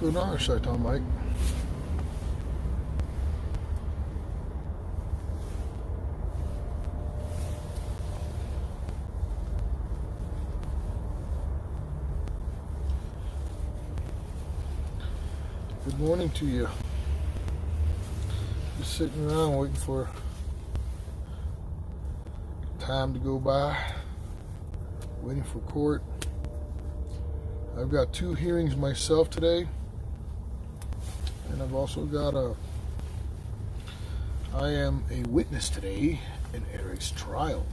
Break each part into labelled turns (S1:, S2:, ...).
S1: going on, Shaitan Mike? Good morning to you. Just sitting around waiting for time to go by, waiting for court. I've got 2 hearings myself today, and I've also got I am a witness today in Eric's trial.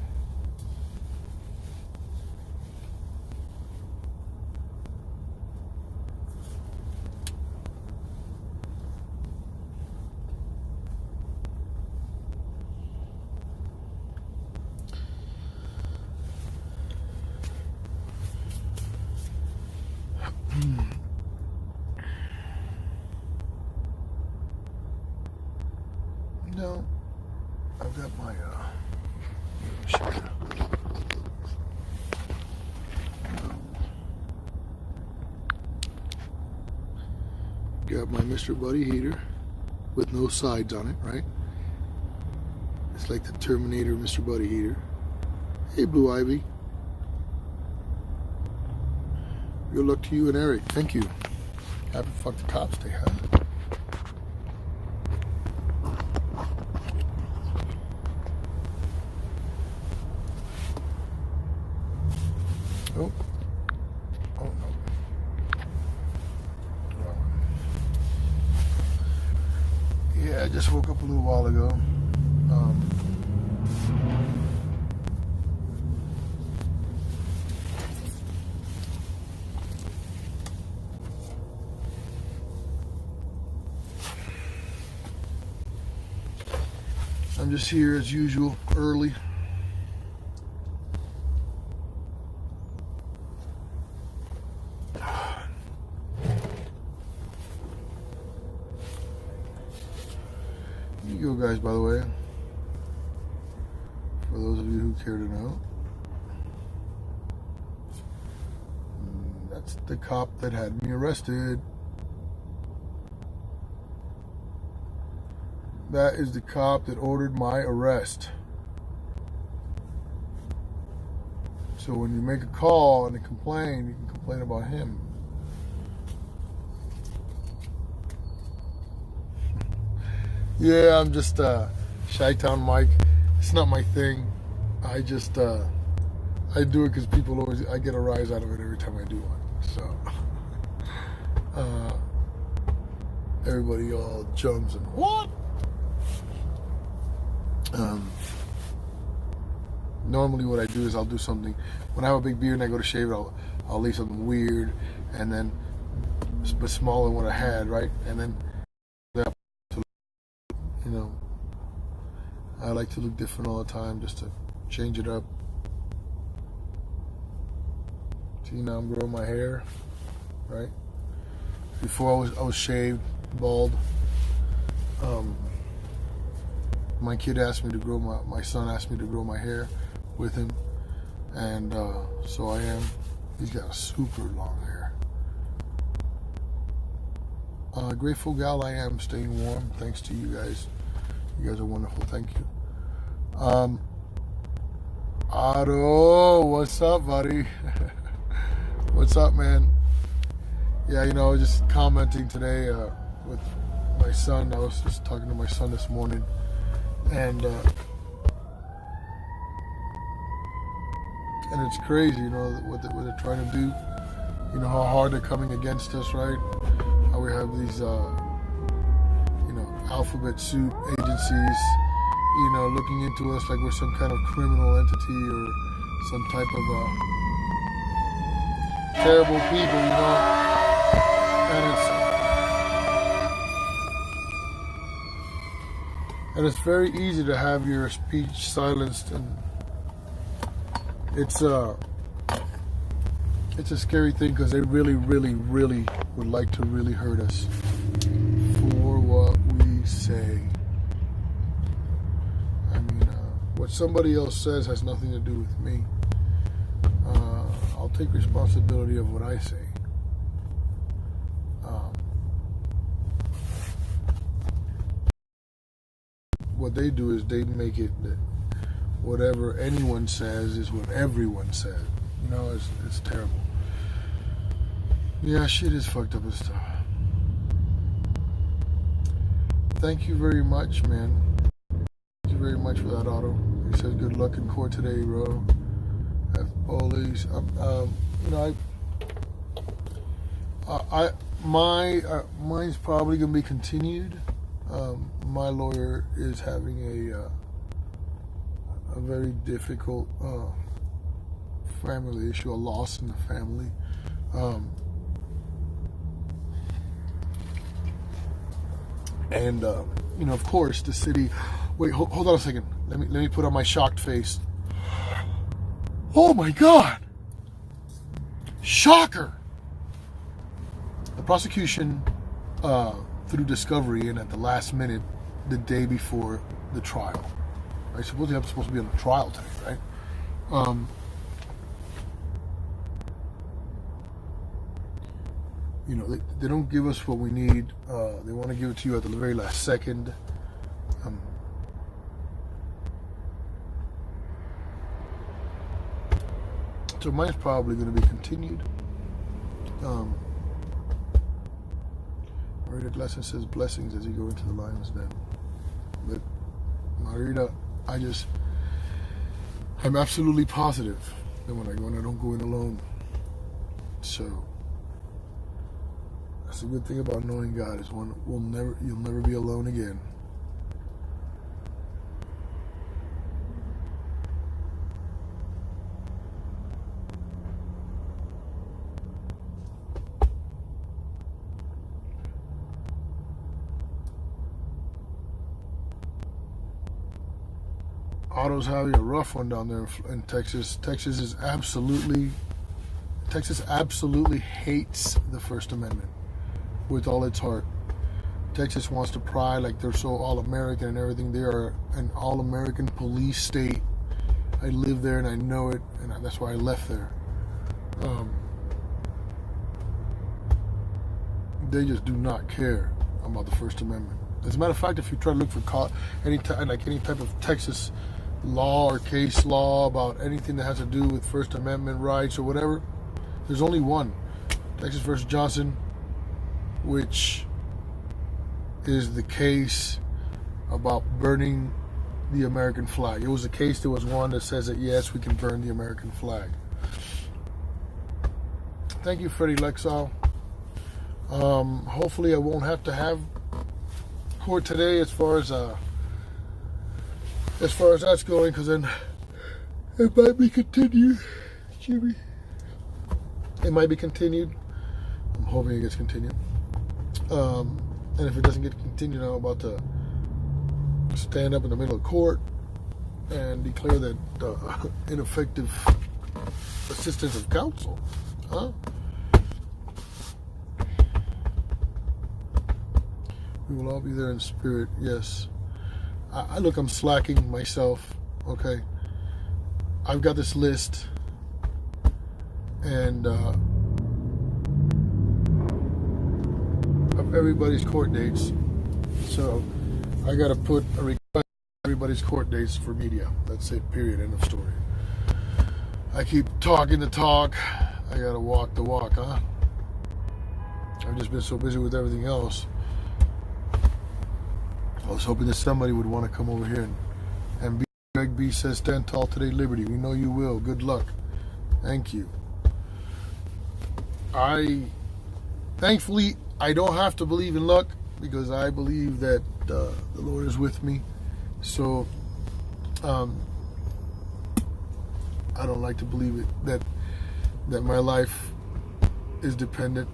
S1: No, I've got my got my Mr. Buddy heater with no sides on it, right? It's like the Terminator Mr. Buddy heater. Hey, Blue Ivy. Good luck to you and Eric. Thank you. Happy fuck the cops day, huh? Oh. Oh no. Yeah, I just woke up a little while ago. I'm just here as usual, early. You go, guys, by the way, for those of you who care to know. That's the cop that had me arrested. That is the cop that ordered my arrest. So when you make a call and a complaint, you can complain about him. Yeah, I'm just Chi-Town Mike. It's not my thing. I just I do it because people always, I get a rise out of it every time I do one. So everybody all jumps and what? Normally what I do is I'll do something when I have a big beard and I go to shave it, I'll leave something weird and then but smaller than what I had, right? And then you know, I like to look different all the time just to change it up. See, now I'm growing my hair, right? Before I was shaved, bald. My kid asked me to grow my son asked me to grow my hair with him, and so I am. He's got super long hair. Grateful gal I am, staying warm thanks to you guys. You guys are wonderful. Thank you. Otto, what's up, buddy? What's up, man? Yeah, you know, I was just commenting today with my son. I was just talking to my son this morning, and it's crazy, you know, what they're trying to do. You know how hard they're coming against us, right? How we have these, you know, alphabet soup agencies, you know, looking into us like we're some kind of criminal entity or some type of terrible people, you know. And it's very easy to have your speech silenced, and it's a scary thing because they really, really, really would like to really hurt us for what we say. I mean, what somebody else says has nothing to do with me. I'll take responsibility of what I say. what they do is they make it that whatever anyone says is what everyone said. You know, it's terrible. Yeah, shit is fucked up and stuff. Thank you very much, man. Thank you very much for that, Otto. He says good luck in court today, bro. Police. You know, mine's probably gonna be continued. My lawyer is having a very difficult family issue, a loss in the family. And you know, of course, the city. Wait, hold on a second. Let me put on my shocked face. Oh my God! Shocker! The prosecution, through discovery and at the last minute, the day before the trial, right? Supposedly I'm supposed to be on a trial today, right? You know, they don't give us what we need. They want to give it to you at the very last second. So mine's probably going to be continued. Marita Glasson says blessings as you go into the lion's den. But Marita, I'm absolutely positive that when I go in, I don't go in alone. So that's the good thing about knowing God is you'll never be alone again. Otto's having a rough one down there in Texas. Texas absolutely hates the First Amendment with all its heart. Texas wants to pride like they're so all-American and everything. They are an all-American police state. I live there and I know it, and that's why I left there. They just do not care about the First Amendment. As a matter of fact, if you try to look for any type of Texas law or case law about anything that has to do with First Amendment rights or whatever, there's only one, Texas versus Johnson, which is the case about burning the American flag. It was a case, there was one that says that yes, we can burn the American flag. Thank you, Freddie Lexall. Hopefully I won't have to have court today as far as that's going, because then it might be continued. Jimmy, it might be continued. I'm hoping it gets continued. And if it doesn't get continued, I'm about to stand up in the middle of court and declare that ineffective assistance of counsel. We will all be there in spirit, yes. Look, I'm slacking myself, okay? I've got this list, and of everybody's court dates. So I got to put a request for everybody's court dates for media. That's it, period, end of story. I keep talking the talk. I got to walk the walk, huh? I've just been so busy with everything else. I was hoping that somebody would want to come over here and be. Greg B says, stand tall today, Liberty. We know you will. Good luck. Thank you. Thankfully, I don't have to believe in luck, because I believe that the Lord is with me. So, I don't like to believe it that my life is dependent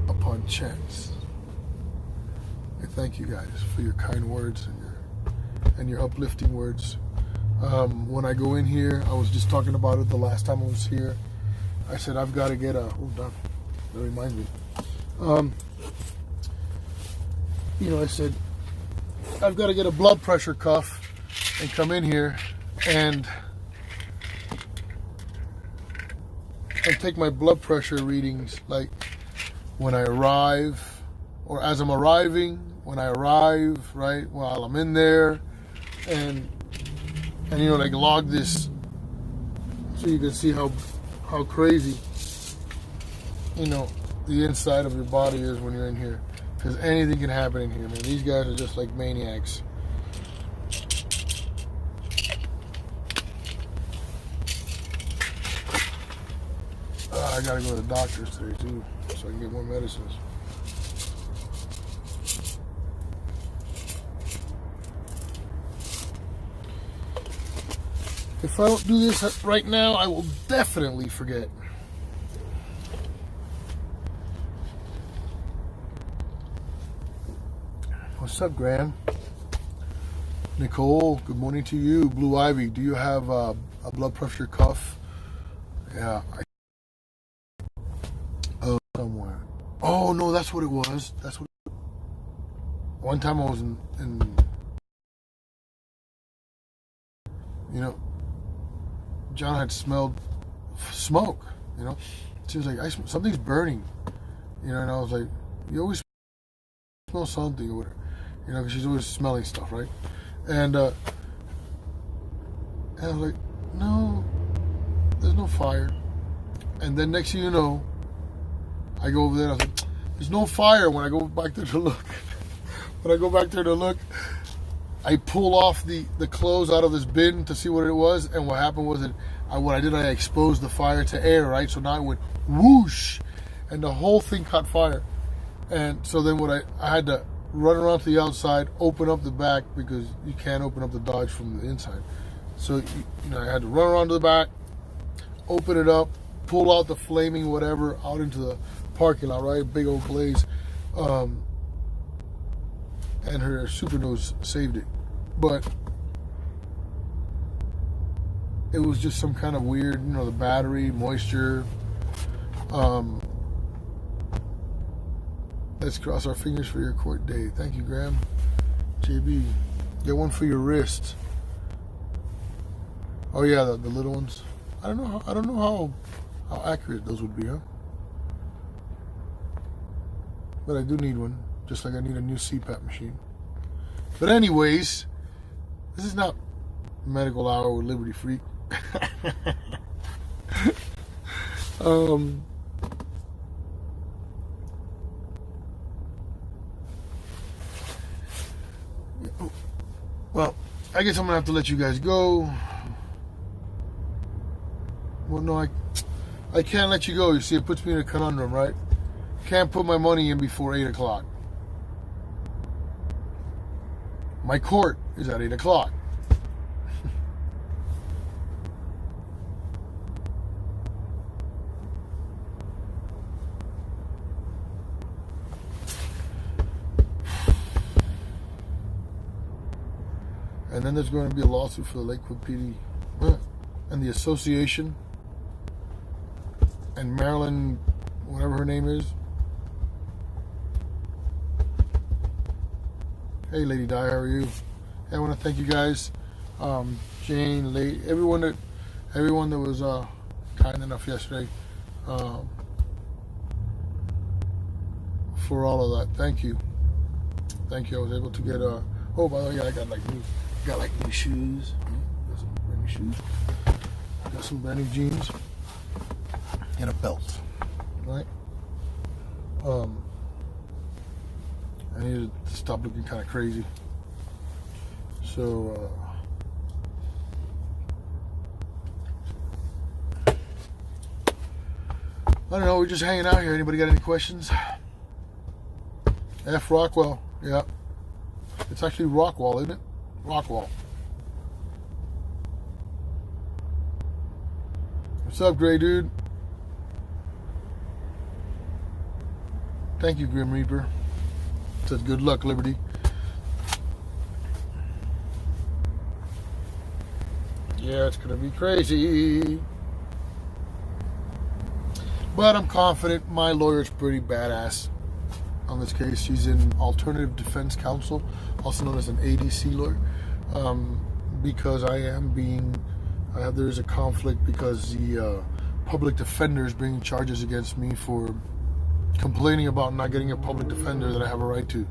S1: upon chance. I thank you guys for your kind words and your uplifting words. When I go in here, I was just talking about it the last time I was here. I said I've got to get that reminds me. I said I've got to get a blood pressure cuff and come in here and take my blood pressure readings, like when I arrive, or as I'm arriving, when I arrive, right, while I'm in there, and like log this so you can see how crazy, the inside of your body is when you're in here. Because anything can happen in here, man. These guys are just like maniacs. I gotta go to the doctor's today too, so I can get more medicines. If I don't do this right now, I will definitely forget. What's up, Graham? Nicole, good morning to you. Blue Ivy, do you have a blood pressure cuff? Yeah. Somewhere. Oh, no, that's what it was. One time I was in John had smelled smoke, She was like, something's burning, and I was like, you always smell something or whatever, because she's always smelling stuff, right? And I was like, no, there's no fire. And then next thing you know, I go over there and I was like, there's no fire. When I go back there to look, I pull off the clothes out of this bin to see what it was, and what happened was I exposed the fire to air, right? So now it went whoosh, and the whole thing caught fire. And so then I had to run around to the outside, open up the back, because you can't open up the Dodge from the inside. So I had to run around to the back, open it up, pull out the flaming whatever out into the parking lot, right? Big old blaze. And her Super Nose saved it. But it was just some kind of weird, the battery, moisture. Let's cross our fingers for your court day. Thank you, Graham. JB, get one for your wrist. Oh yeah, the little ones. I don't know how accurate those would be, huh? But I do need one, just like I need a new CPAP machine. But anyways, this is not Medical Hour with Liberty Freak. Well, I guess I'm gonna have to let you guys go. Well, no, I can't let you go. You see, it puts me in a conundrum, right? Can't put my money in before 8 o'clock. My court is at 8 o'clock. And then there's going to be a lawsuit for the Lakewood PD and the association and Marilyn, whatever her name is. Hey, Lady Di, how are you? Hey, I want to thank you guys, Jane, Lady, everyone that was kind enough yesterday for all of that. Thank you. I was able to get oh, by the way, I got new shoes. Got some brand new shoes. Got some brand new jeans and a belt. Right. I needed to stop looking kind of crazy. So, I don't know, we're just hanging out here. Anybody got any questions? F. Rockwell, yeah. It's actually Rockwall, isn't it? Rockwall. What's up, Gray Dude? Thank you, Grim Reaper. Says good luck, Liberty. Yeah, it's gonna be crazy. But I'm confident my lawyer's pretty badass on this case. She's in Alternative Defense Counsel, also known as an ADC lawyer, because there's a conflict because the public defender is bringing charges against me for complaining about not getting a public defender that I have a right to.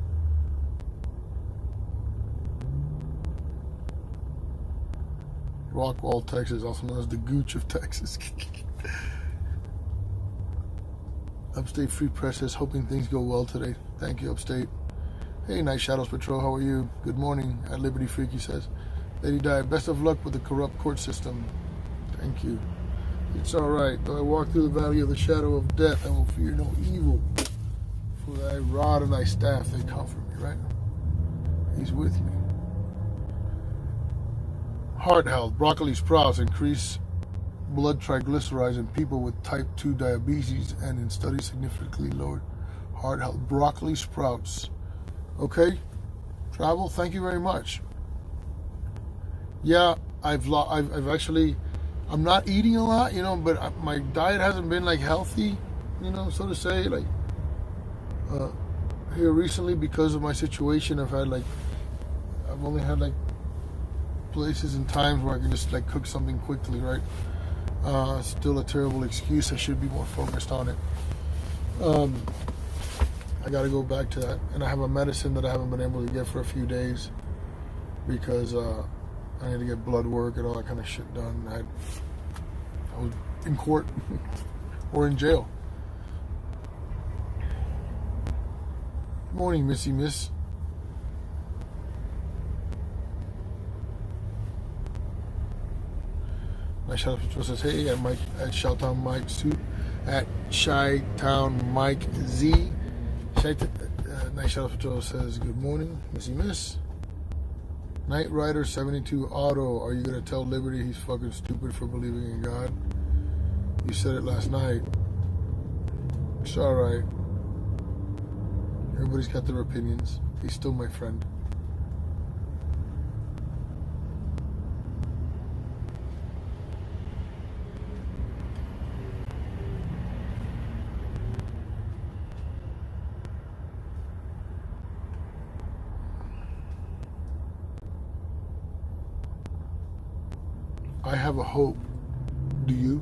S1: Rockwall, Texas, also known as the Gooch of Texas. Upstate Free Press says, hoping things go well today. Thank you, Upstate. Hey, Night Shadows Patrol, how are you? Good morning. At Liberty Freaky says, Lady Di, best of luck with the corrupt court system. Thank you. It's all right. Though I walk through the valley of the shadow of death, I will fear no evil. For thy rod and thy staff, they comfort me, right? He's with me. Heart health. Broccoli sprouts increase blood triglycerides in people with type 2 diabetes and in studies significantly lowered heart health. Broccoli sprouts. Okay. Travel, thank you very much. Yeah, I've actually, I'm not eating a lot, but my diet hasn't been like healthy, so to say. Like here recently, because of my situation, I've only had like places and times where I can just like cook something quickly, right? Still a terrible excuse. I should be more focused on it. I got to go back to that, and I have a medicine that I haven't been able to get for a few days because I need to get blood work and all that kind of shit done. I was in court or in jail. Good morning, Missy Miss. My shout out Patrol says, hey, at Mike at Shoutown Mike Suit at Chi-Town Mike Z. Night Shadow Patrol says, good morning, Missy Miss. Knight Rider 72 Auto, are you gonna tell Liberty he's fucking stupid for believing in God? You said it last night. It's alright. Everybody's got their opinions. He's still my friend. I have a hope. Do you?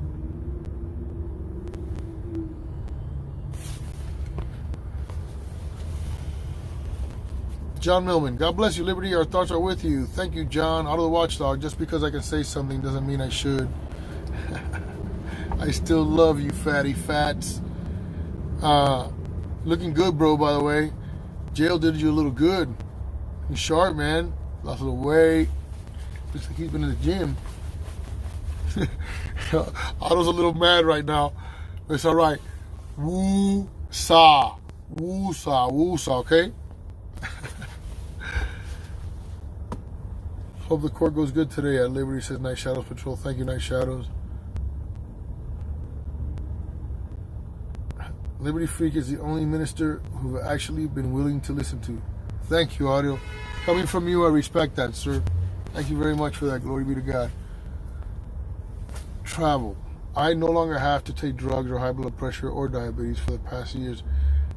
S1: John Millman, God bless you, Liberty. Our thoughts are with you. Thank you, John. Out of the Watchdog. Just because I can say something doesn't mean I should. I still love you, fatty fats. Looking good, bro, by the way. Jail did you a little good. You're sharp, man. Lost a little weight. Looks like he's been in the gym. Otto's a little mad right now. It's all right. Woo-sa. Woo-sa. Woo-sa, okay? Hope the court goes good today at Liberty, says Night Shadows Patrol. Thank you, Night Shadows. Liberty Freak is the only minister who've actually been willing to listen to. Thank you, Audio. Coming from you, I respect that, sir. Thank you very much for that. Glory be to God. Travel. I no longer have to take drugs or high blood pressure or diabetes for the past years.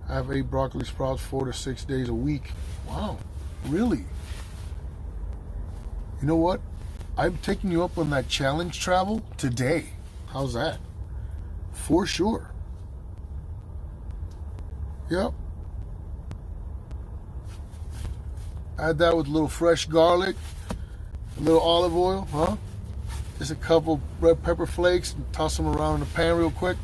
S1: I have ate broccoli sprouts 4 to 6 days a week. Wow, really? You know what? I'm taking you up on that challenge, Travel, today. How's that? For sure. Yep. Add that with a little fresh garlic, a little olive oil, huh? Just a couple red pepper flakes and toss them around in the pan real quick.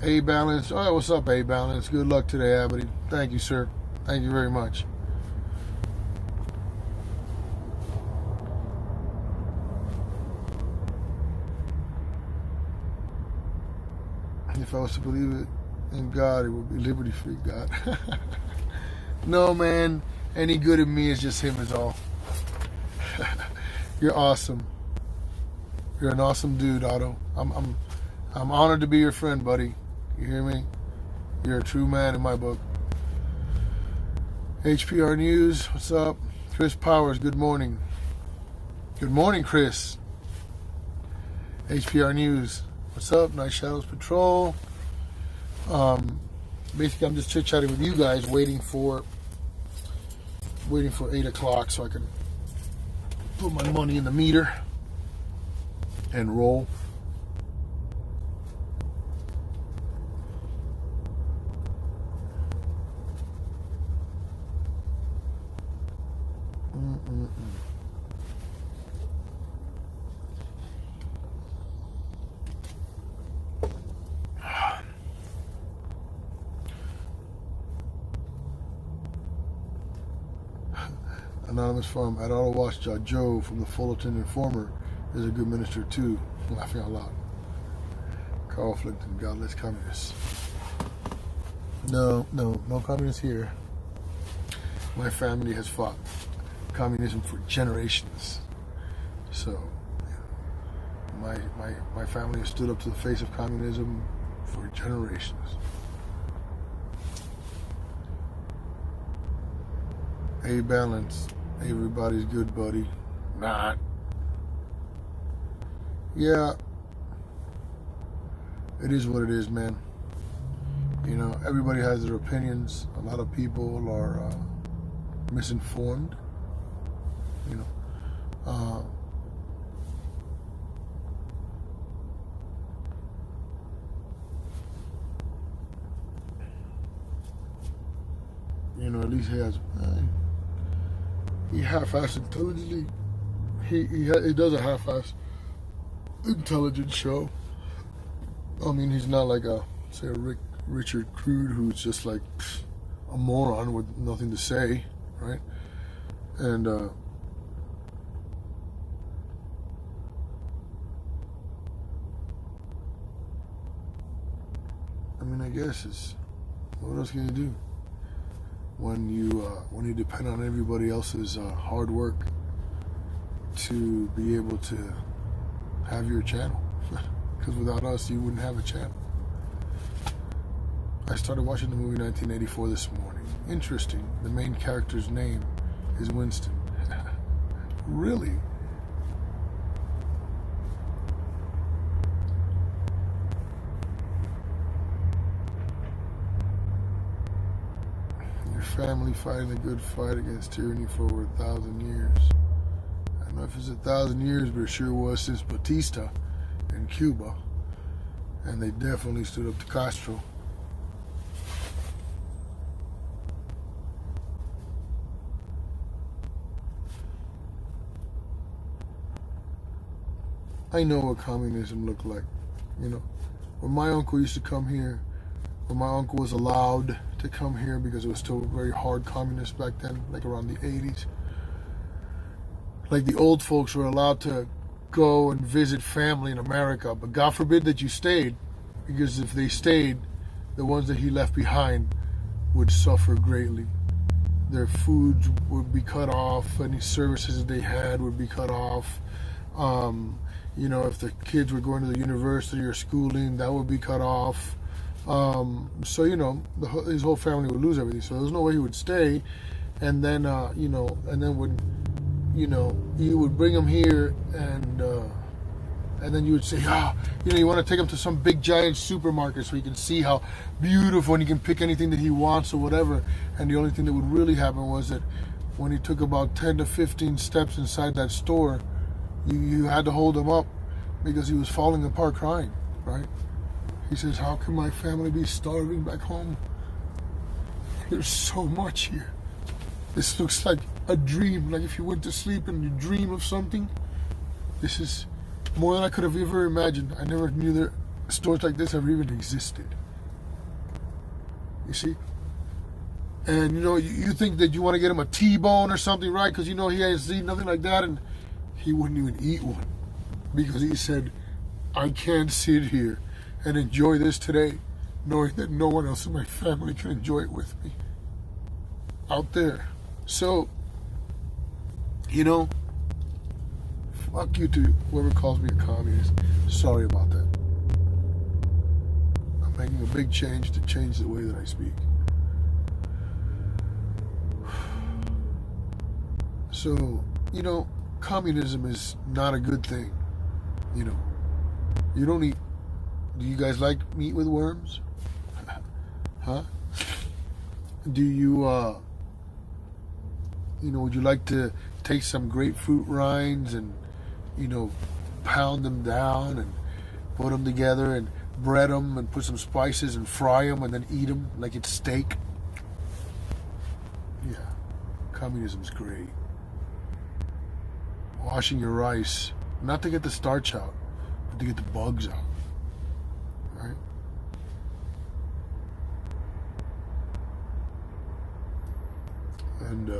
S1: A-Balance. Oh, what's up, A-Balance? Good luck today, Abity. Thank you, sir. Thank you very much. If I was to believe it in God, it would be Liberty Free God. No, man. Any good in me is just him is all. You're awesome. You're an awesome dude, Otto. I'm honored to be your friend, buddy. You hear me? You're a true man in my book. HPR News, what's up? Chris Powers, good morning. Good morning, Chris. HPR News, what's up? Night Shadows Patrol. Basically, I'm just chit-chatting with you guys, waiting for 8 o'clock so I can put my money in the meter and roll. Mm-mm-mm. Anonymous from at Autowash Joe from the Fullerton Informer is a good minister too. Laughing out loud. Carl Flinton, godless communists. No communists here. My family has fought communism for generations. So my family has stood up to the face of communism for generations. A balance. Everybody's good, buddy. Not. Yeah. It is what it is, man. You know, everybody has their opinions. A lot of people are misinformed. You know. You know, at least he has. He half-assed intelligently. He does a half-assed intelligent show. I mean, he's not like say a Richard Crude who's just like a moron with nothing to say, right? And I mean, I guess it's what else can you do when you depend on everybody else's hard work to be able to have your channel? Because without us, you wouldn't have a channel. I started watching the movie 1984 this morning. Interesting. The main character's name is Winston. Really? Your family fighting a good fight against tyranny for over 1,000 years. I don't know if it's 1,000 years, but it sure was since Batista in Cuba, and they definitely stood up to Castro. I know what communism looked like. You know, when my uncle used to come here, when my uncle was allowed to come here because it was still very hard communist back then, like around the 80s. Like the old folks were allowed to go and visit family in America, but God forbid that you stayed, because if they stayed, the ones that he left behind would suffer greatly. Their foods would be cut off, any services they had would be cut off. You know, if the kids were going to the university or schooling, that would be cut off. So, you know, his whole family would lose everything. So there's no way he would stay. And then, you know, and then when, you know, you would bring him here and then you would say, you know, you want to take him to some big giant supermarket so he can see how beautiful and he can pick anything that he wants or whatever. And the only thing that would really happen was that when he took about 10 to 15 steps inside that store, you had to hold him up because he was falling apart crying, right? He says, how can my family be starving back home? There's so much here. This looks like a dream, like if you went to sleep and you dream of something. This is more than I could have ever imagined. I never knew that stores like this ever even existed. You see? And you know, you think that you want to get him a T-bone or something, right? Because you know he has seen nothing like that, and he wouldn't even eat one because he said, I can't sit here and enjoy this today knowing that no one else in my family can enjoy it with me out there. So, you know, fuck you to whoever calls me a communist. Sorry about that. I'm making a big change to change the way that I speak. So, you know, communism is not a good thing. You know, you don't eat. Do you guys like meat with worms? Huh? Do you, you know, would you like to take some grapefruit rinds and, you know, pound them down and put them together and bread them and put some spices and fry them and then eat them like it's steak? Yeah, communism's great. washing your rice, not to get the starch out, but to get the bugs out, right? And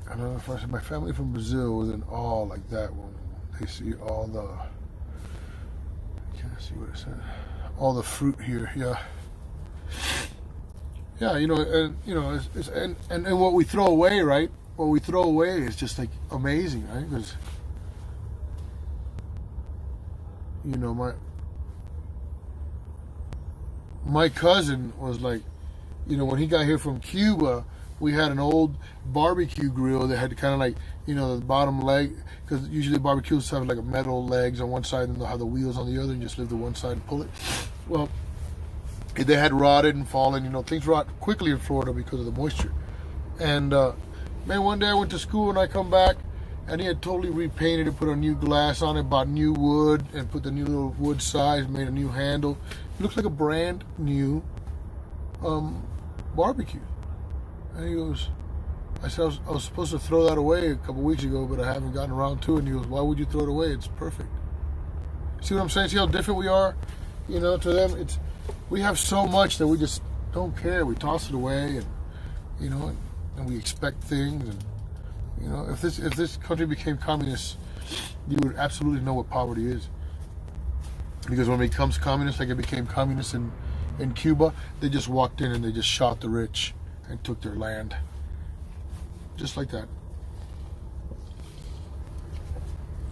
S1: I don't know if I said my family from Brazil was in awe like that when they see all the, can't see what it said, all the fruit here. Yeah, yeah, and what we throw away, right? What we throw away is just like amazing, right? Because my cousin was like, when he got here from Cuba, we had an old barbecue grill that had kind of like, the bottom leg, because usually barbecues have like a metal legs on one side and they'll have the wheels on the other, and just lift the one side and pull it. Well, they had rotted and fallen. Things rot quickly in Florida because of the moisture. And man, one day I went to school and I come back, and he had totally repainted it, put a new glass on it, bought new wood, and put the new little wood size, made a new handle. It looks like a brand new barbecue. And he goes, I said, I was supposed to throw that away a couple weeks ago, but I haven't gotten around to it. And he goes, why would you throw it away? It's perfect. See what I'm saying? See how different we are? To them, we have so much that we just don't care. We toss it away, and and we expect things. And if this country became communist, you would absolutely know what poverty is. Because when it becomes communist, like it became communist in Cuba, they just walked in and they just shot the rich and took their land. Just like that.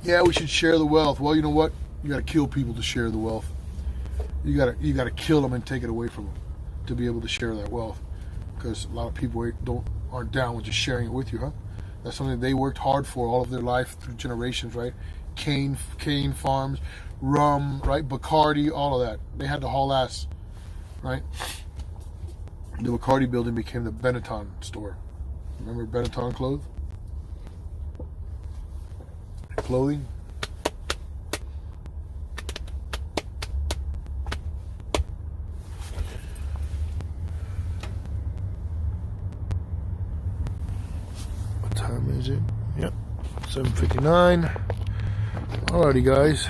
S1: Yeah, we should share the wealth. Well, you know what? You got to kill people to share the wealth. You got to kill them and take it away from them to be able to share that wealth. Because a lot of people aren't down with just sharing it with you, huh? That's something they worked hard for all of their life through generations, right? Cane farms, rum, right? Bacardi, all of that. They had to haul ass, right? The Bacardi building became the Benetton store. Remember Benetton clothing? What time is it? Yep, 7:59. Alrighty, guys.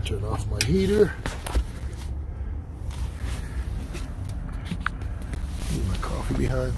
S1: Turn off my heater. Leave my coffee behind.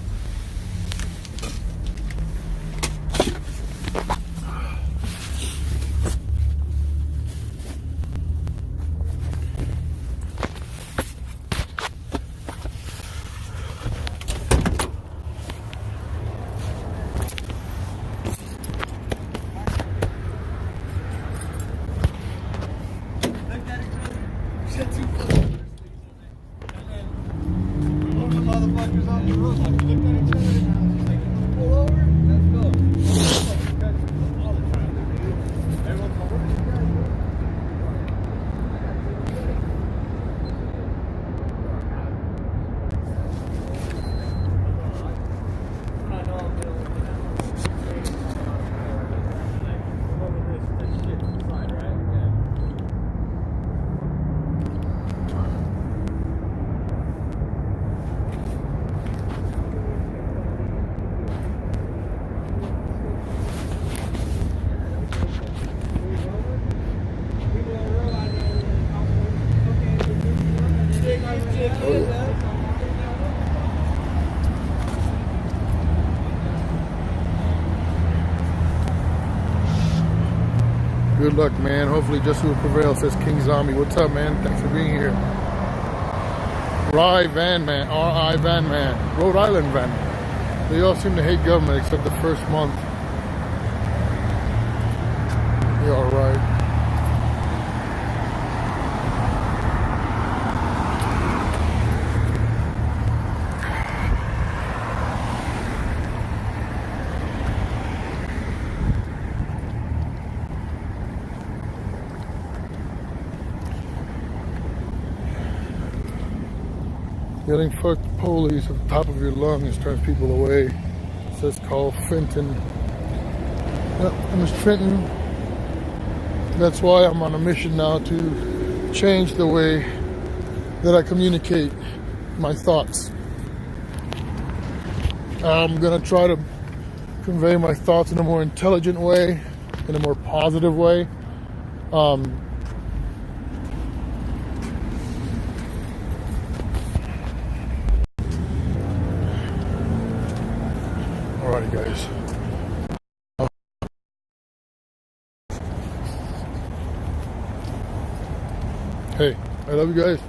S1: Good luck, man. Hopefully justice will prevail, says King Zombie. What's up, man? Thanks for being here. R.I. Van Man. R.I. Van Man. Rhode Island Van Man. They all seem to hate government except the first month. You're all right. Yelling fuck the police at the top of your lungs turns people away. It says call Fenton. Yep, I'm Mr. Fenton. That's why I'm on a mission now to change the way that I communicate my thoughts. I'm gonna try to convey my thoughts in a more intelligent way, in a more positive way. Alrighty, guys. Hey, I love you guys.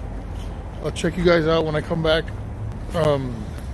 S1: I'll check you guys out when I come back.